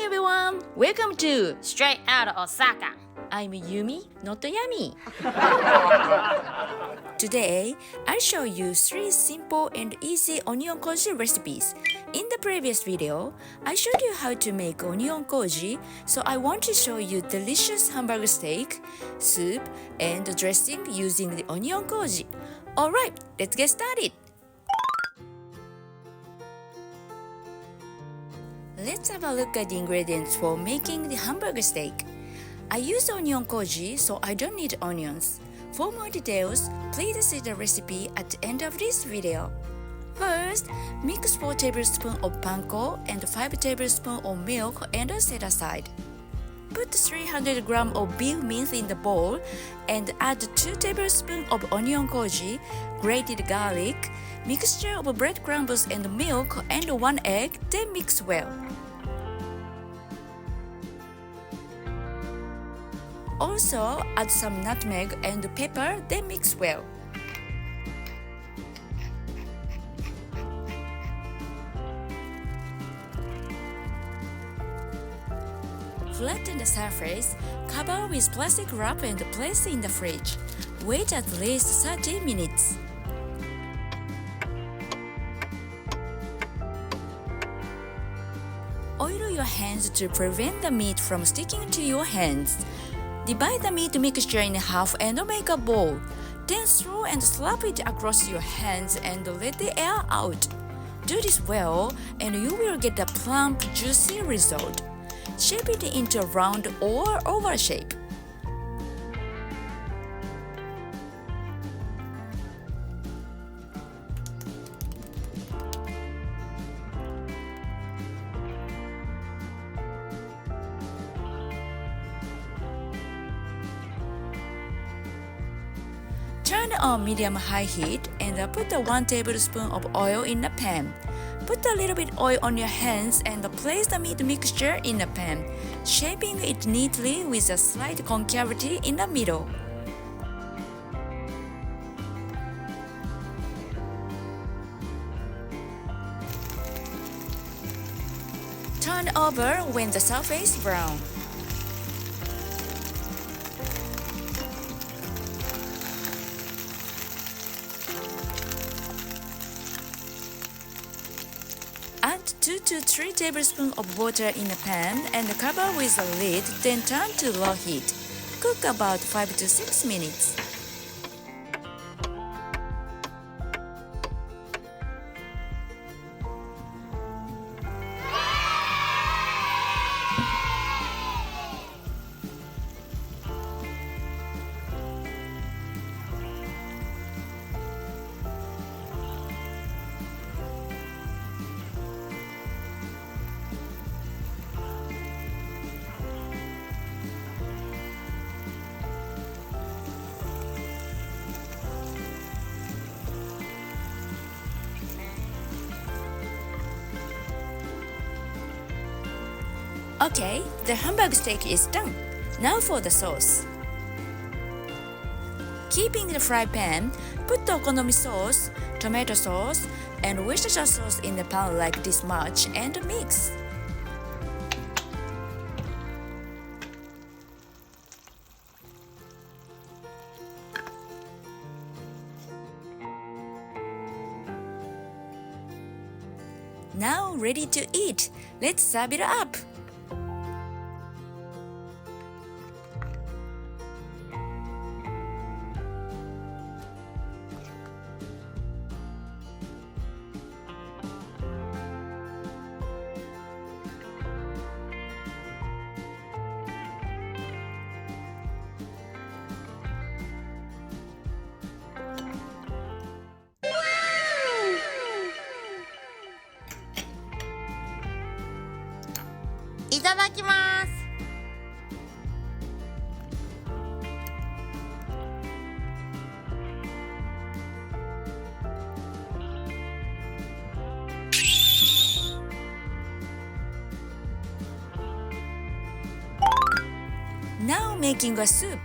everyone! Welcome to Straight Out of Osaka. I'm Yumi, not Yummy. Today, I show you 3 simple and easy onion koji recipes. In the previous video, I showed you how to make onion koji, so I want to show you delicious hamburger steak, soup, and dressing using the onion koji. Alright, let's get started! Let's have a look at the ingredients for making the hamburger steak. I use onion koji, so I don't need onions. For more details, please see the recipe at the end of this video. First, mix 4 tablespoons of panko and 5 tablespoons of milk and set aside. Put 300 grams of beef mince in the bowl and add 2 tablespoons of onion koji, grated garlic, mixture of breadcrumbs and milk, and 1 egg, then mix well. Also, add some nutmeg and pepper, then mix well. Flatten the surface, cover with plastic wrap and place in the fridge. Wait at least 30 minutes. Oil your hands to prevent the meat from sticking to your hands. Divide the meat mixture in half and make a ball. Then throw and slap it across your hands and let the air out. Do this well and you will get a plump, juicy result. Shape it into a round or oval shape. Turn on medium-high heat and put 1 tablespoon of oil in a pan. Put a little bit oil on your hands and place the meat mixture in a pan, shaping it neatly with a slight concavity in the middle. Turn over when the surface is brown. Add 2 to 3 tablespoons of water in a pan and cover with a lid, then turn to low heat. Cook about 5 to 6 minutes. Okay, the hamburger steak is done. Now for the sauce. Keeping the fry pan, put the okonomi sauce, tomato sauce, and Worcestershire sauce in the pan like this much and mix. Now ready to eat. Let's serve it up.いただきます。Now making a soup.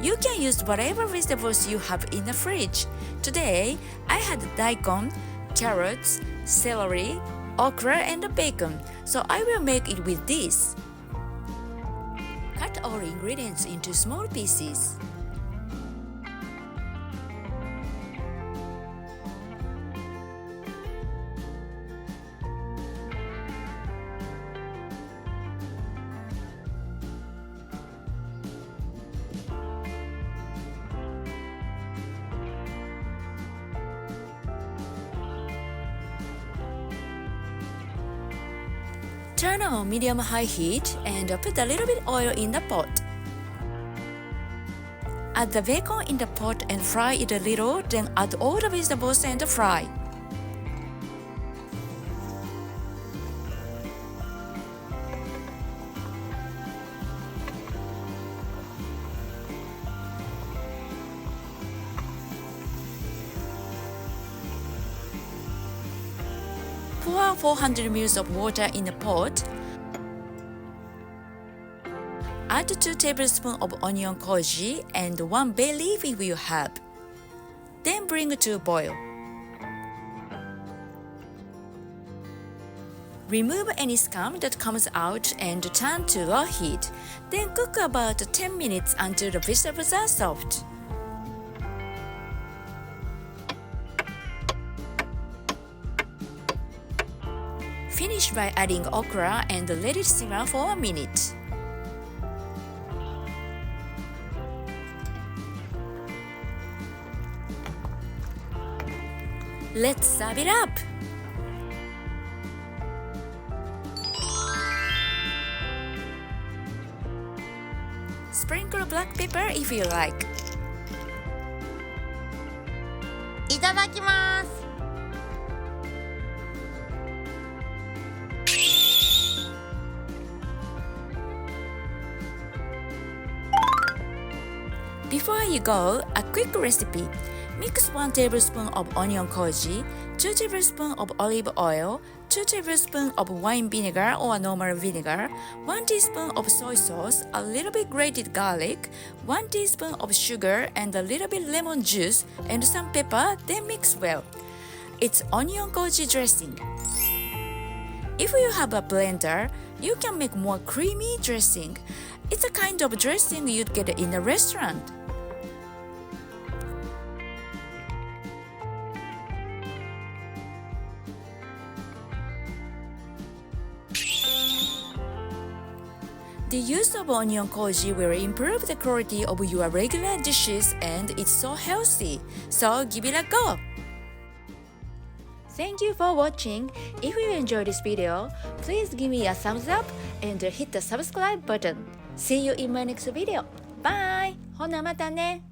You can use whatever vegetables you have in the fridge. Today, I had daikon, carrots, celery, okra and bacon, so I will make it with this. Cut all ingredients into small pieces. Turn on medium-high heat and put a little bit oil in the pot. Add the bacon in the pot and fry it a little, then add all the vegetables and fry. Pour 400 ml of water in the pot. Add 2 tablespoons of onion koji and 1 bay leaf if you have. Then bring to boil. Remove any scum that comes out and turn to low heat. Then cook about 10 minutes until the vegetables are soft. Finish by adding okra and let it simmer for a minute. Let's serve it up! Sprinkle black pepper if you like. いただきます。Before you go, a quick recipe. Mix 1 tablespoon of onion koji, 2 tablespoons of olive oil, 2 tablespoons of wine vinegar or normal vinegar, 1 teaspoon of soy sauce, a little bit grated garlic, 1 teaspoon of sugar and a little bit lemon juice and some pepper, then mix well. It's onion koji dressing. If you have a blender, you can make more creamy dressing. It's a kind of dressing you'd get in a restaurant. The use of onion koji will improve the quality of your regular dishes and it's so healthy, so give it a go! Thank you for watching. If you enjoyed this video, please give me a thumbs up and hit the subscribe button. See you in my next video. Bye! ほなまたね!